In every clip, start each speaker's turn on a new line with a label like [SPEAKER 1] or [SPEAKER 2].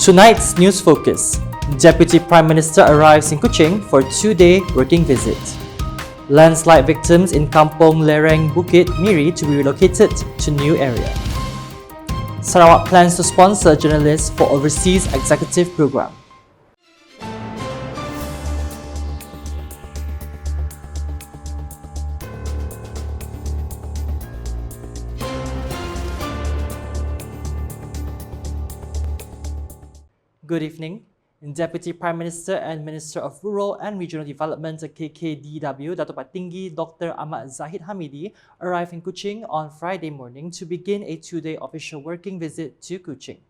[SPEAKER 1] Tonight's news focus. Deputy Prime Minister arrives in Kuching for a 2-day working visit. Landslide victims in Kampung, Lereng, Bukit, Miri to be relocated to new area. Sarawak plans to sponsor journalists for overseas executive program. Good evening. Deputy Prime Minister and Minister of Rural and Regional Development KKDW, Datuk Patinggi Dr. Ahmad Zahid Hamidi, arrived in Kuching on Friday morning to begin a 2-day official working visit to Kuching.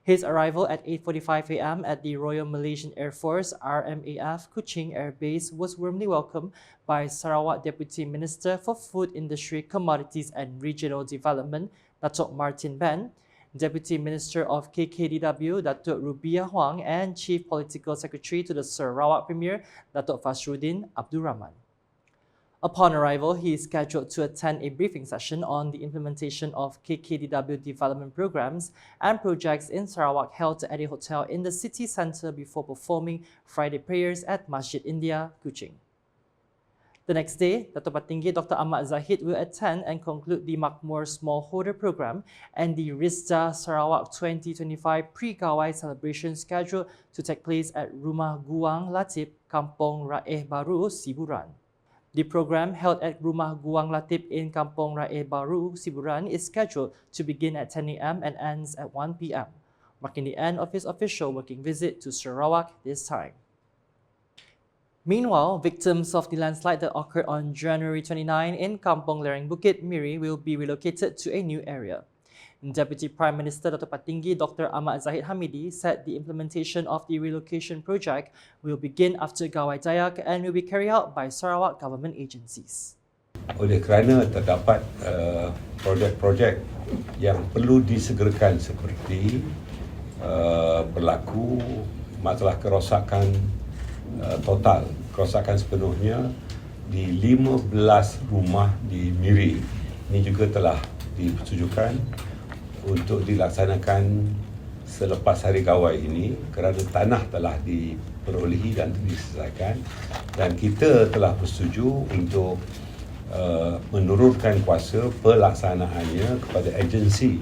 [SPEAKER 1] His arrival at 8:45 a.m. at the Royal Malaysian Air Force RMAF Kuching Air Base was warmly welcomed by Sarawak Deputy Minister for Food Industry, Commodities and Regional Development, Datuk Martin Ben, Deputy Minister of KKDW, Datuk Rubiah Huang, and Chief Political Secretary to the Sarawak Premier, Datuk Fasruddin Abdul Rahman. Upon arrival, he is scheduled to attend a briefing session on the implementation of KKDW development programs and projects in Sarawak held at a hotel in the city centre before performing Friday prayers at Masjid India, Kuching. The next day, Datuk Patinggi Dr. Ahmad Zahid will attend and conclude the Makmur Smallholder Program and the Rizda Sarawak 2025 Pre-Gawai celebration scheduled to take place at Rumah Guang Latip, Kampung Raih Baru, Siburan. The program held at Rumah Guang Latip in Kampung Raih Baru, Siburan is scheduled to begin at 10 a.m. and ends at 1 p.m., marking the end of his official working visit to Sarawak this time. Meanwhile, victims of the landslide that occurred on January 29 in Kampung Lereng Bukit, Miri will be relocated to a new area. Deputy Prime Minister Datuk Patinggi Dr. Ahmad Zahid Hamidi said the implementation of the relocation project will begin after Gawai Dayak and will be carried out by Sarawak government agencies.
[SPEAKER 2] Oleh kerana terdapat projek-projek yang perlu disegerakan seperti berlaku masalah kerosakan total, kerosakan sepenuhnya di 15 rumah di Miri. Ini juga telah dipertujukan untuk dilaksanakan selepas hari Gawai ini kerana tanah telah diperolehi dan diselesaikan, dan kita telah bersetuju untuk menurunkan kuasa pelaksanaannya kepada agensi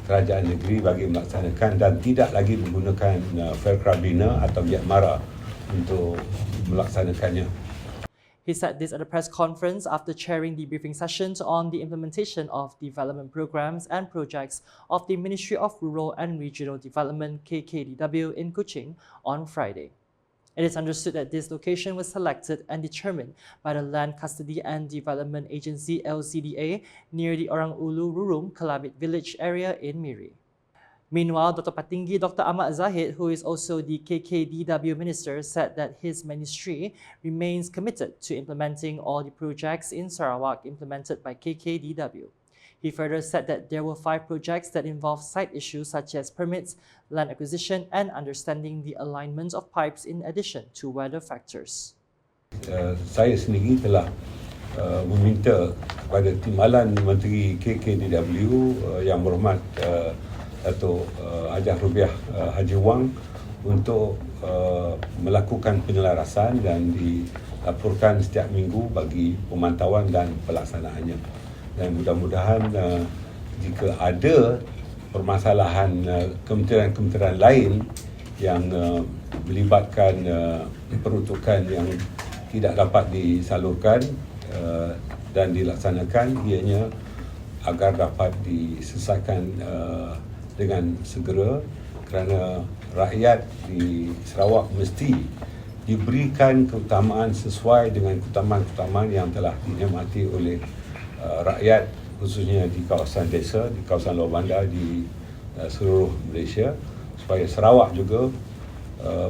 [SPEAKER 2] kerajaan negeri bagi melaksanakan dan tidak lagi menggunakan Faircrabina atau Biak Mara untuk melaksanakannya.
[SPEAKER 1] He said this at a press conference after chairing the briefing sessions on the implementation of development programs and projects of the Ministry of Rural and Regional Development KKDW in Kuching on Friday. It is understood that this location was selected and determined by the Land Custody and Development Agency LCDA near the Orang Ulu Rurum Kelabit village area in Miri. Meanwhile, Dr. Patinggi Dr. Ahmad Zahid, who is also the KKDW Minister, said that his ministry remains committed to implementing all the projects in Sarawak implemented by KKDW. He further said that there were 5 projects that involve site issues such as permits, land acquisition, and understanding the alignment of pipes in addition to weather factors.
[SPEAKER 2] Saya sendiri telah meminta kepada Timbalan Menteri KKDW yang berhormat Datuk Hajah Rubiah Haji Wang untuk melakukan penyelarasan dan dilaporkan setiap minggu bagi pemantauan dan pelaksanaannya. Dan mudah-mudahan jika ada permasalahan kementerian-kementerian lain yang melibatkan peruntukan yang tidak dapat disalurkan dan dilaksanakan, ianya agar dapat diselesaikan dengan segera, kerana rakyat di Sarawak mesti diberikan keutamaan sesuai dengan keutamaan-keutamaan yang telah dinikmati oleh rakyat, khususnya di kawasan desa, di kawasan luar bandar, di seluruh Malaysia, supaya Sarawak juga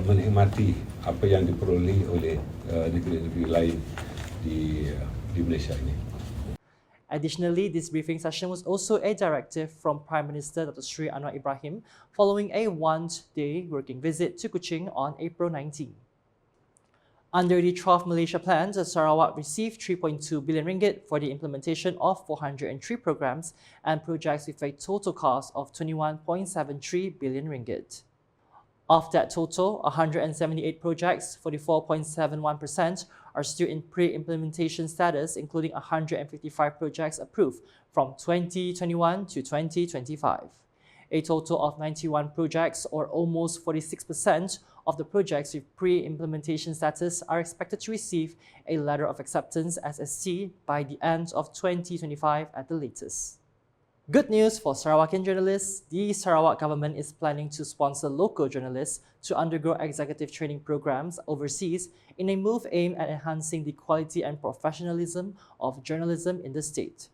[SPEAKER 2] menikmati apa yang diperoleh oleh negeri-negeri lain di Malaysia ini.
[SPEAKER 1] Additionally, this briefing session was also a directive from Prime Minister Dr. Sri Anwar Ibrahim following a 1-day working visit to Kuching on April 19. Under the 12 Malaysia plans, Sarawak received 3.2 billion ringgit for the implementation of 403 programs and projects with a total cost of 21.73 billion ringgit. Of that total, 178 projects, 44.71%, are still in pre-implementation status, including 155 projects approved from 2021 to 2025. A total of 91 projects, or almost 46% of the projects with pre-implementation status, are expected to receive a letter of acceptance as SC by the end of 2025 at the latest. Good news for Sarawakian journalists. The Sarawak government is planning to sponsor local journalists to undergo executive training programs overseas in a move aimed at enhancing the quality and professionalism of journalism in the state.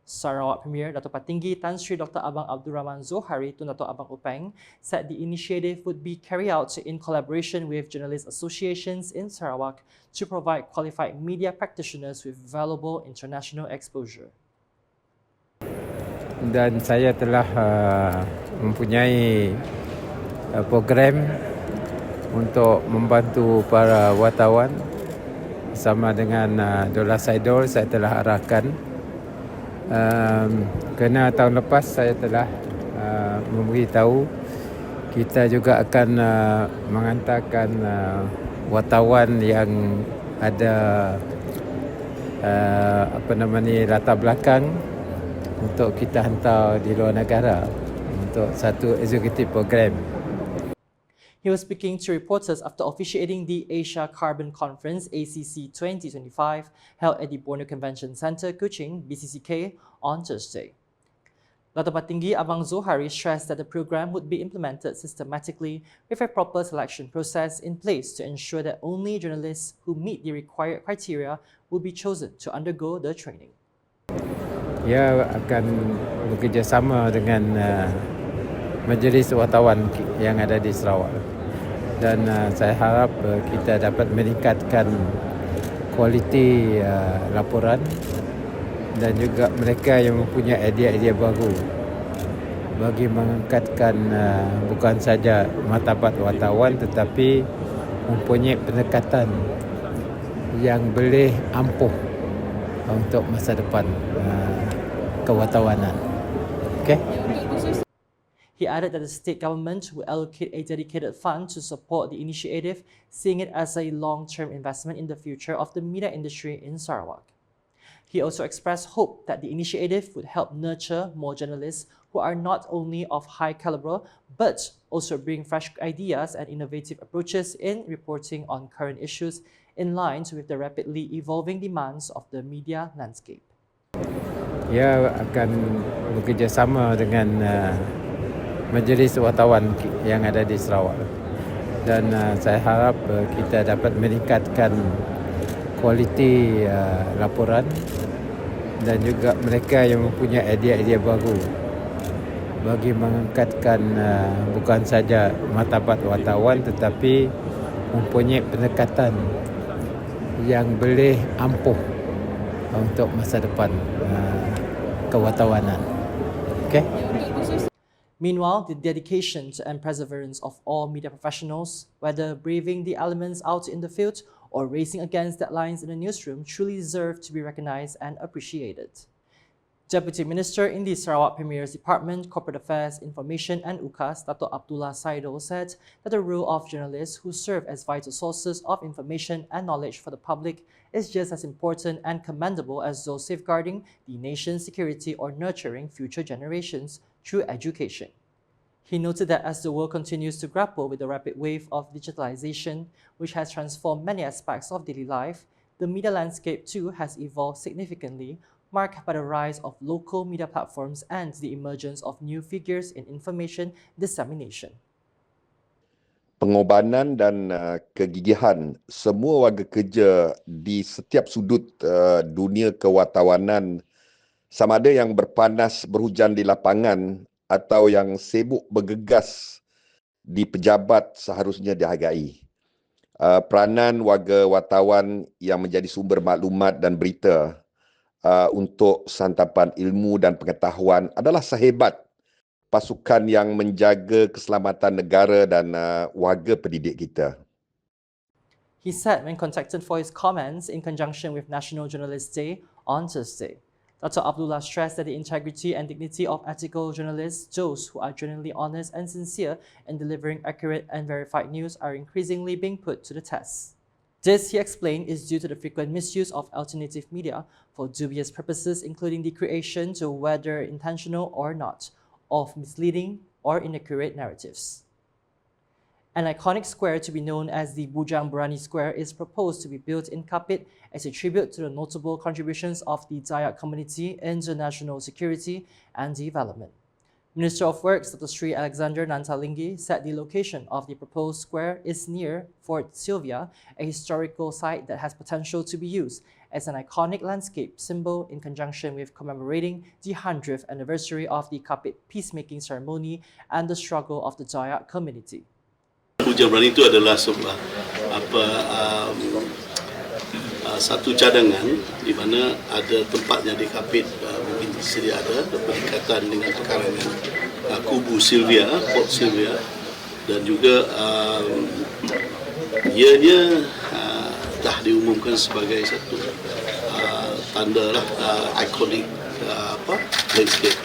[SPEAKER 1] Sarawak Premier Dato' Patinggi Tan Sri Dr. Abang Abdul Rahman Zohari Tun Dato' Abang Upeng said the initiative would be carried out in collaboration with journalist associations in Sarawak to provide qualified media practitioners with valuable international exposure.
[SPEAKER 3] Dan saya telah mempunyai program untuk membantu para wartawan bersama dengan Dola Saidol. Saya telah arahkan kerana tahun lepas saya telah memberitahu kita juga akan menghantarkan wartawan yang ada latar belakang untuk kita hantar di luar negara untuk satu executive program.
[SPEAKER 1] He was speaking to reporters after officiating the Asia Carbon Conference ACC 2025 held at the Borneo Convention Centre, Kuching, BCCK, on Thursday. Dato' Patinggi Abang Zohari stressed that the program would be implemented systematically with a proper selection process in place to ensure that only journalists who meet the required criteria will be chosen to undergo the training.
[SPEAKER 3] Ia akan bekerjasama dengan majlis wartawan yang ada di Sarawak dan saya harap kita dapat meningkatkan kualiti laporan dan juga mereka yang mempunyai idea-idea baru bagi mengangkatkan bukan saja martabat wartawan tetapi mempunyai pendekatan yang boleh ampuh untuk masa depan kewartawanan. Okay?
[SPEAKER 1] He added that the state government will allocate a dedicated fund to support the initiative, seeing it as a long-term investment in the future of the media industry in Sarawak. He also expressed hope that the initiative would help nurture more journalists who are not only of high caliber, but also bring fresh ideas and innovative approaches in reporting on current issues in line with the rapidly evolving demands of the media landscape.
[SPEAKER 3] Ia akan bekerjasama dengan majlis wartawan yang ada di Sarawak dan saya harap kita dapat meningkatkan kualiti laporan dan juga mereka yang mempunyai idea-idea baru bagi mengangkatkan bukan saja martabat wartawan tetapi mempunyai pendekatan yang boleh ampuh untuk masa depan kewartawanan. Okay?
[SPEAKER 1] Meanwhile, the dedication and perseverance of all media professionals, whether braving the elements out in the field or racing against deadlines in the newsroom, truly deserve to be recognized and appreciated. Deputy Minister in the Sarawak Premier's Department, Corporate Affairs, Information and UKAS, Dato' Abdullah Saidol, said that the role of journalists who serve as vital sources of information and knowledge for the public is just as important and commendable as those safeguarding the nation's security or nurturing future generations through education. He noted that as the world continues to grapple with the rapid wave of digitalization, which has transformed many aspects of daily life, the media landscape too has evolved significantly, marked by the rise of local media platforms and the emergence of new figures in information dissemination.
[SPEAKER 4] Pengorbanan dan kegigihan semua warga kerja di setiap sudut dunia kewartawanan, sama ada yang berpanas berhujan di lapangan atau yang sibuk bergegas di pejabat, seharusnya dihargai. Peranan warga wartawan yang menjadi sumber maklumat dan berita untuk santapan ilmu dan pengetahuan adalah sehebat pasukan yang menjaga keselamatan negara dan warga pendidik kita.
[SPEAKER 1] He said when contacted for his comments in conjunction with National Journalists' Day on Thursday. Dr. Abdullah stressed that the integrity and dignity of ethical journalists, those who are genuinely honest and sincere in delivering accurate and verified news, are increasingly being put to the test. This, he explained, is due to the frequent misuse of alternative media for dubious purposes, including the creation, to whether intentional or not, of misleading or inaccurate narratives. An iconic square to be known as the Berani Square is proposed to be built in Kapit as a tribute to the notable contributions of the Dayak community in the national security and development. Minister of Works Dr. Sri Alexander Nantalingi said the location of the proposed square is near Fort Sylvia, a historical site that has potential to be used as an iconic landscape symbol in conjunction with commemorating the 100th anniversary of the Kapit peacemaking ceremony and the struggle of the Dayak community.
[SPEAKER 5] Hujan Berani itu adalah sebuah satu cadangan di mana ada tempatnya di Kapit, mungkin sedia ada berdekatan dengan pekarangan kubu Sylvia, Fort Sylvia, dan juga ianya dah diumumkan sebagai satu tanda ikonik landscape.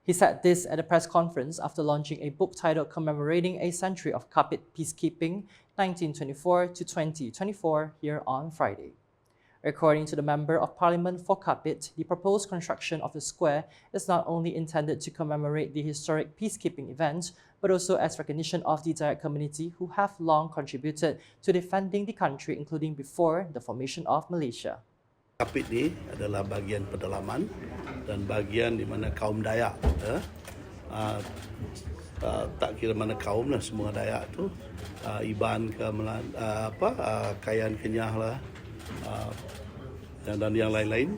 [SPEAKER 1] He said this at a press conference after launching a book titled Commemorating a Century of Kapit Peacekeeping 1924 to 2024 here on Friday. According to the Member of Parliament for Kapit, the proposed construction of the square is not only intended to commemorate the historic peacekeeping event, but also as recognition of the Dayak community who have long contributed to defending the country, including before the formation of Malaysia.
[SPEAKER 5] Kapit ni adalah bahagian pedalaman dan bahagian di mana kaum Dayak tak kira mana kaum lah, semua Dayak tu Iban ke Kayan Kenyah lah dan yang lain-lain,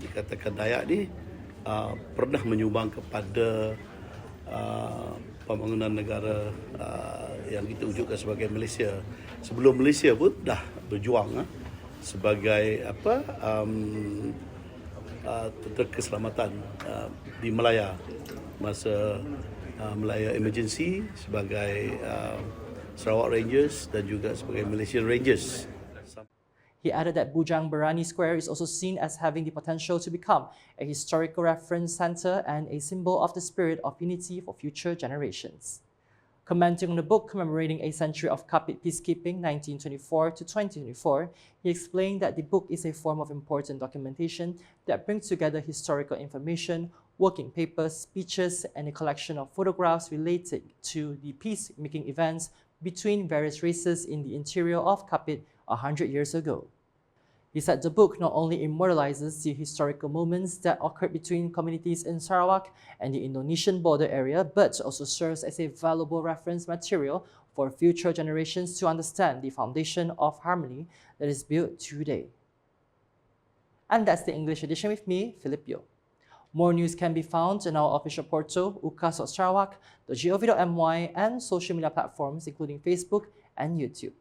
[SPEAKER 5] dikatakan Dayak ni pernah menyumbang kepada pembangunan negara yang kita wujudkan sebagai Malaysia. Sebelum Malaysia pun dah berjuang sebagai tentera keselamatan di Melaya masa Melaya Emergency, sebagai Sarawak Rangers dan juga sebagai Malaysian Rangers.
[SPEAKER 1] He added that Berani Square is also seen as having the potential to become a historical reference center and a symbol of the spirit of unity for future generations. Commenting on the book commemorating a century of Kapit peacekeeping 1924 to 2024, he explained that the book is a form of important documentation that brings together historical information, working papers, speeches, and a collection of photographs related to the peacemaking events between various races in the interior of Kapit 100 years ago. He said the book not only immortalizes the historical moments that occurred between communities in Sarawak and the Indonesian border area, but also serves as a valuable reference material for future generations to understand the foundation of harmony that is built today. And that's the English edition with me, Philip Yeoh. More news can be found in our official portal, ukas.sarawak.gov.my, and social media platforms including Facebook and YouTube.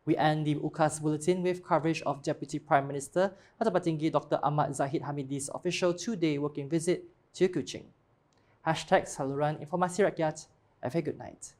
[SPEAKER 1] We end the UKAS Bulletin with coverage of Deputy Prime Minister Dr. Ahmad Zahid Hamidi's official two-day working visit to Kuching. #Saluran Informasi Rakyat. Have a good night.